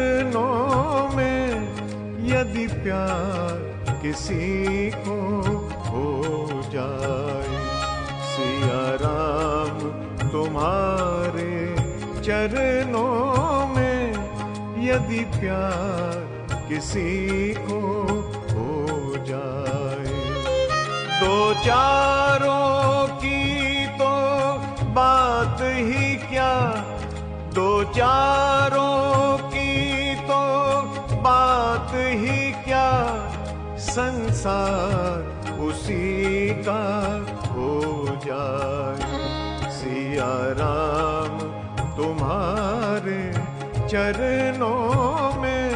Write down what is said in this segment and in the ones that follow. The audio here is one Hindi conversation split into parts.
चरणों में यदि प्यार किसी को हो जाए। सिया राम तुम्हारे चरणों में यदि प्यार किसी को हो जाए। दो चारों की तो बात ही क्या, दो चारों की तो बात ही क्या, संसार उसी का हो जाए। सिया राम तुम्हारे चरणों में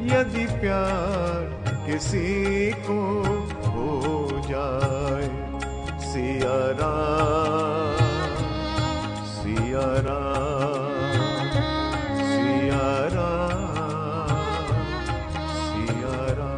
यदि प्यार किसी को हो जाए। सिया राम, सिया राम, सिया राम, सिया राम।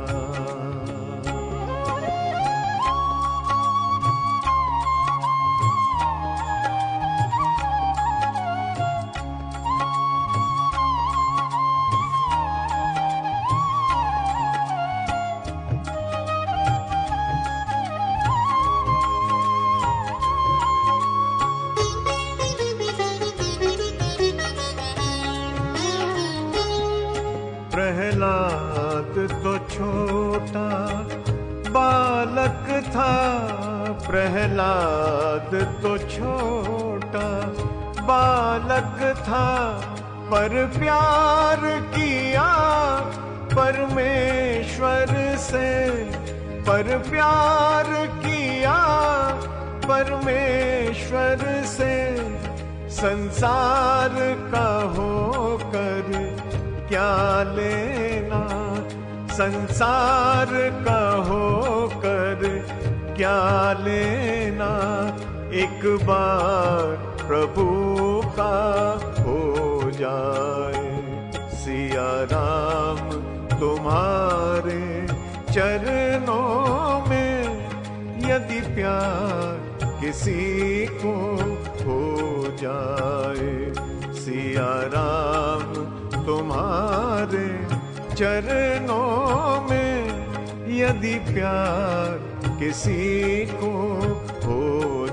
प्रहलाद तो छोटा बालक था, प्रहलाद तो छोटा बालक था, पर प्यार किया परमेश्वर से, पर प्यार किया परमेश्वर से। संसार का होकर क्या लेना, संसार का होकर क्या लेना। एक बार प्रभु का हो जाए। सिया राम तुम्हारे चरणों में यदि प्यार किसी को हो जाए। सिया राम तुम्हारे चरणों में यदि प्यार किसी को हो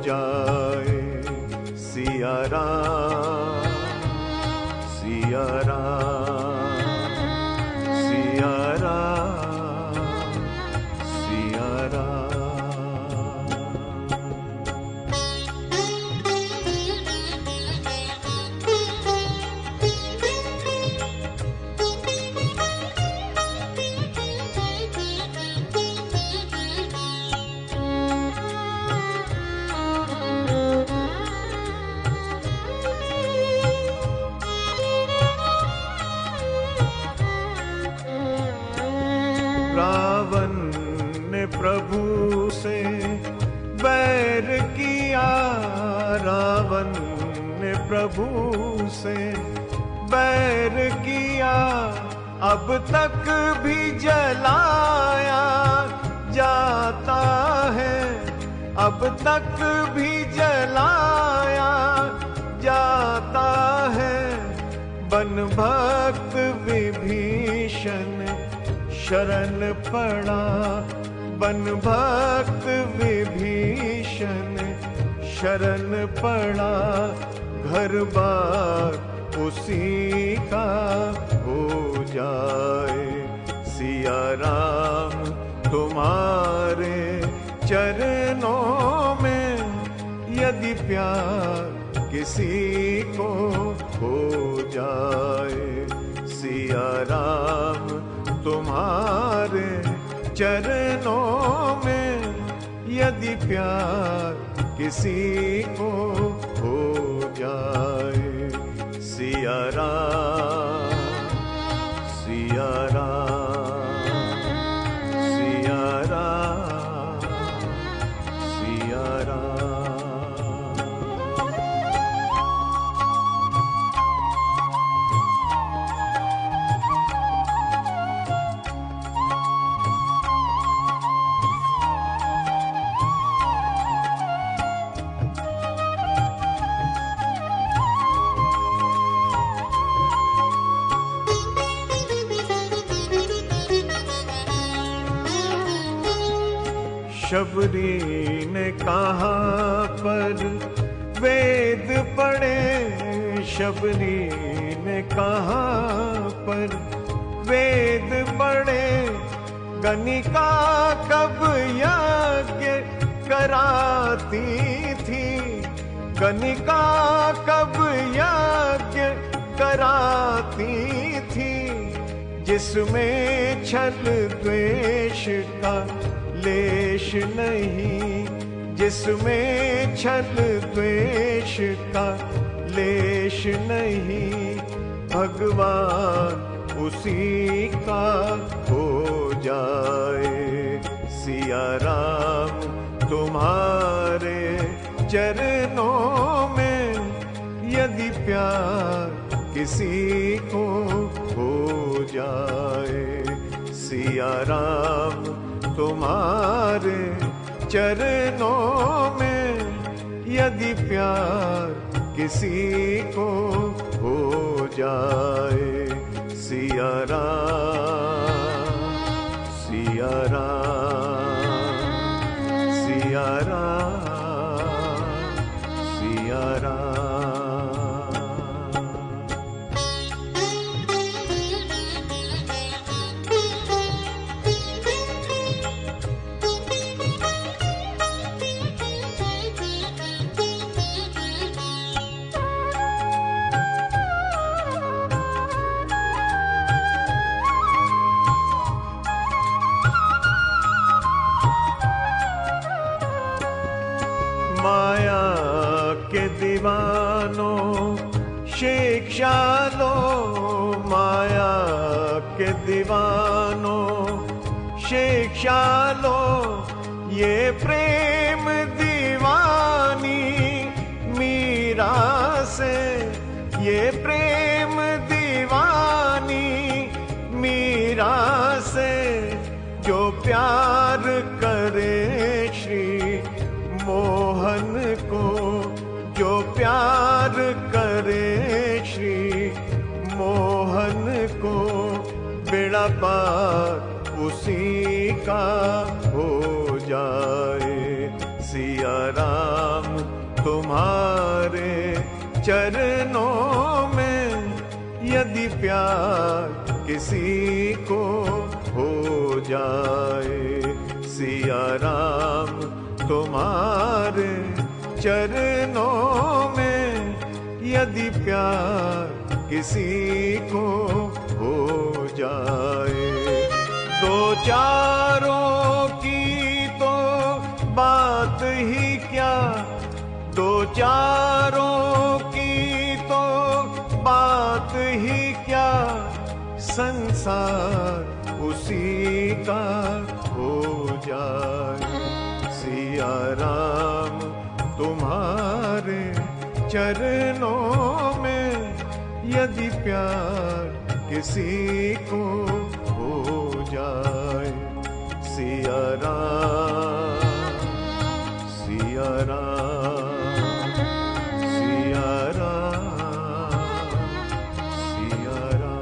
जाए। सिया राम, सिया राम, सिया राम, सिया राम। रावण ने प्रभु से बैर किया, रावण ने प्रभु से बैर किया। अब तक भी जलाया जाता है, अब तक भी जलाया जाता है। बन भक्त विभीषण शरण पड़ा, बन भक्त विभीषण शरण पड़ा। घर बार उसी का हो जाए। सिया राम तुम्हारे चरणों में यदि प्यार किसी को हो जाए। सिया राम तुम्हारे चरणों में यदि प्यार किसी को हो जाए। सिया राम, सिया राम, सिया राम, सिया राम। शबरी ने कहाँ पर वेद पढ़े, शबरी ने कहाँ पर वेद पढ़े, गणिका कब यज्ञ कराती थी, गणिका कब यज्ञ कराती थी, जिसमें छल द्वेष का लेश नहीं, जिसमें छल द्वेष का लेश नहीं, भगवान उसी का हो जाए। सिया राम तुम्हारे चरणों में यदि प्यार किसी को हो जाए, सिया राम तुम्हारे चरणों में यदि प्यार किसी को हो जाए। सिया राम, सिया राम, सिया राम, सिया राम। माया के दीवानों शिक्षा लो, माया के दीवानों शिक्षा लो, ये प्रेम दीवानी मीरा से, ये प्रेम दीवानी मीरा से, जो प्यार करे श्री मोहन को, जो प्यार करे श्री मोहन को, बेड़ा पार उसी का हो जाए। सिया राम तुम्हारे चरणों में यदि प्यार किसी को हो जाए, सिया राम तुम्हारे चरणों में यदि प्यार किसी को हो जाए। दो चारों की तो बात ही क्या, दो चारों की तो बात ही क्या, संसार उसी का हो जाए। सिया राम तुम्हारे चरणों में यदि प्यार किसी को हो जाए। सिया राम, सिया राम, सिया राम, सिया राम।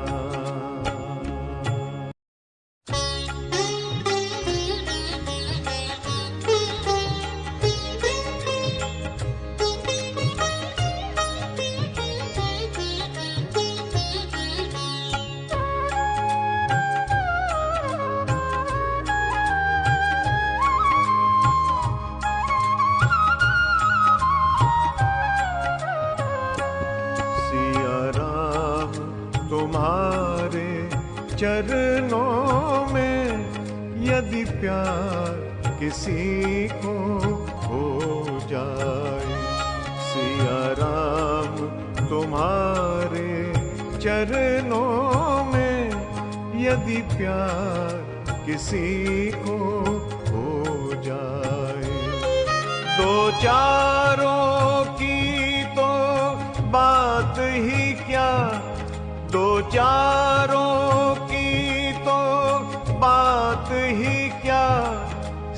तुम्हारे चरणों में यदि प्यार किसी को हो जाए। सिया राम तुम्हारे चरणों में यदि प्यार किसी को हो जाए। दो चारों की तो बात ही क्या, दो चारों की तो बात ही क्या,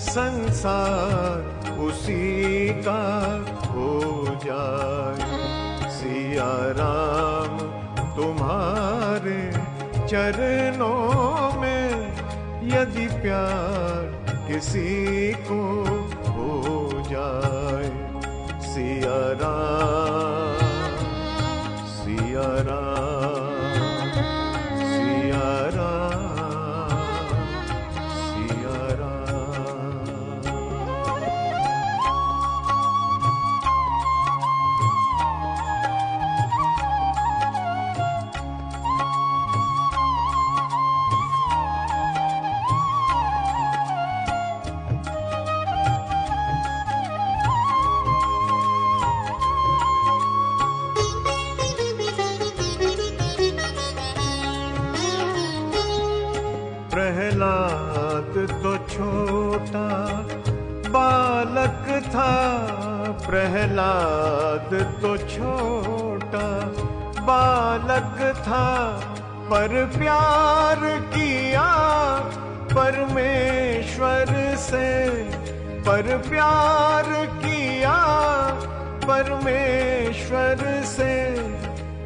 संसार उसी का हो जाए। सिया राम तुम्हारे चरणों में यदि प्यार किसी को हो जाए। सिया राम, सिया राम, सिया राम, सिया राम। प्रहलाद तो छोटा बालक था, प्रहलाद तो छोटा बालक था, पर प्यार किया परमेश्वर से, पर प्यार किया परमेश्वर से।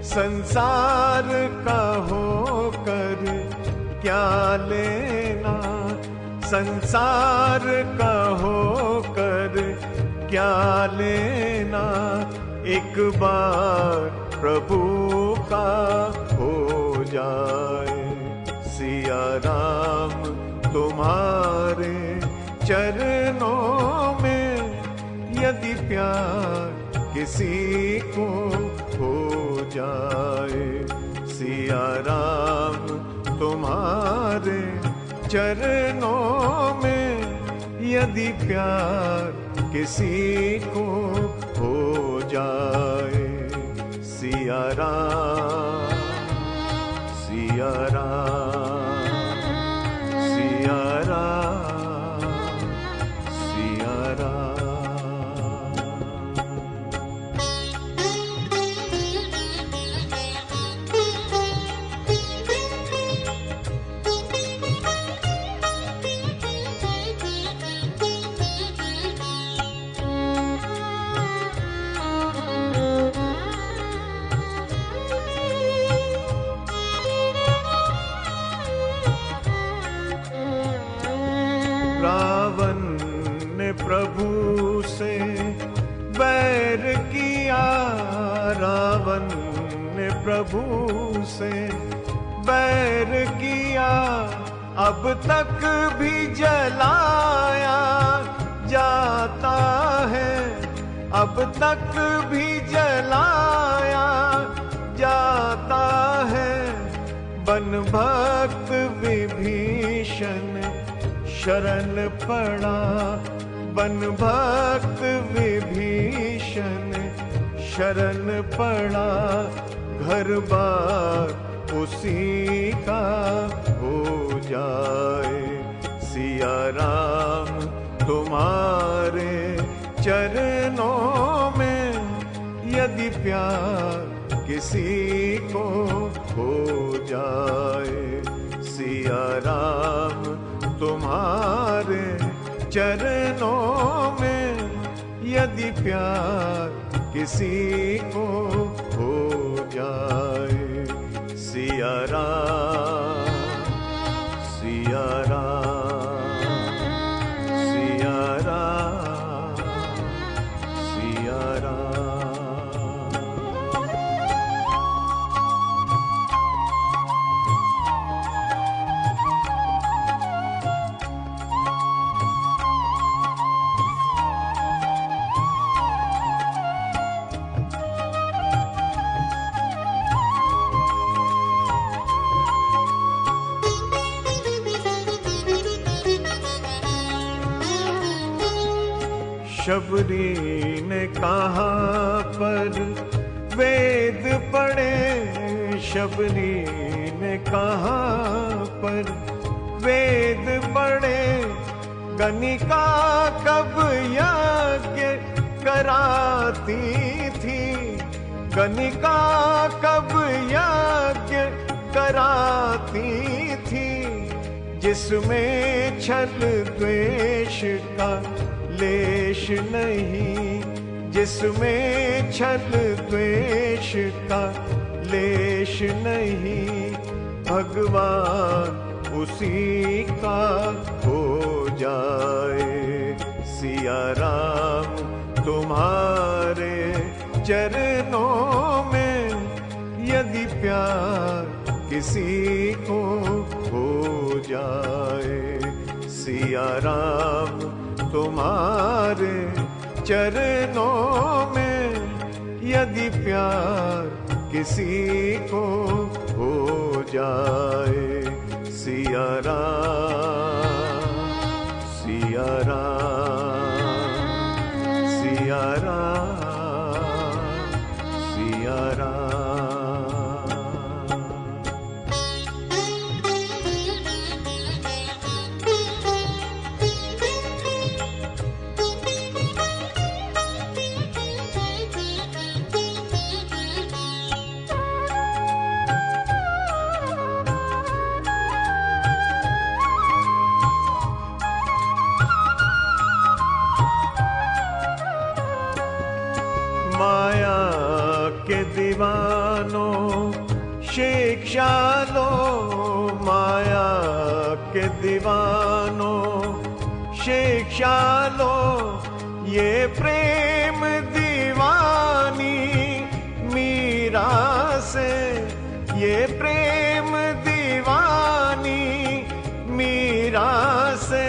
संसार का होकर क्या लेना, संसार का होकर क्या लेना। एक बार प्रभु का हो जाए। सिया राम तुम्हारे चरणों में यदि प्यार किसी को हो जाए। सिया राम तुम्हारे चरणों में यदि प्यार किसी को हो जाए। सिया राम, सिया राम, सिया राम, सिया राम। रावण ने प्रभु से बैर किया, रावण ने प्रभु से बैर किया। अब तक भी जलाया जाता है, अब तक भी जलाया जाता है। बन भक्त विभीषण शरण पड़ा, बन भक्त विभीषण शरण पड़ा। घर बार उसी का हो जाए। सिया राम तुम्हारे चरणों में यदि प्यार किसी को हो जाए। सिया राम तुम्हारे चरणों में यदि प्यार किसी को हो जाए। सिया राम, सिया राम, सिया राम, सिया राम। शबरी ने कहा पर वेद पढ़े, शबरी ने कहा पर वेद पढ़े। गणिका कब यज्ञ कराती थी, गणिका कब यज्ञ कराती थी। जिसमें छल द्वेष का लेश नहीं, जिसमें छल द्वेष का लेश नहीं। भगवान उसी का हो जाए। सिया राम तुम्हारे चरणों में यदि प्यार किसी को हो जाए। सिया राम तुम्हारे चरणों में यदि प्यार किसी को हो जाए। सिया राम, सिया राम, सिया राम, सिया राम। माया के दीवानों शिक्षा लो, माया के दीवानों शिक्षा लो। ये प्रेम दीवानी मीरा से, ये प्रेम दीवानी मीरा से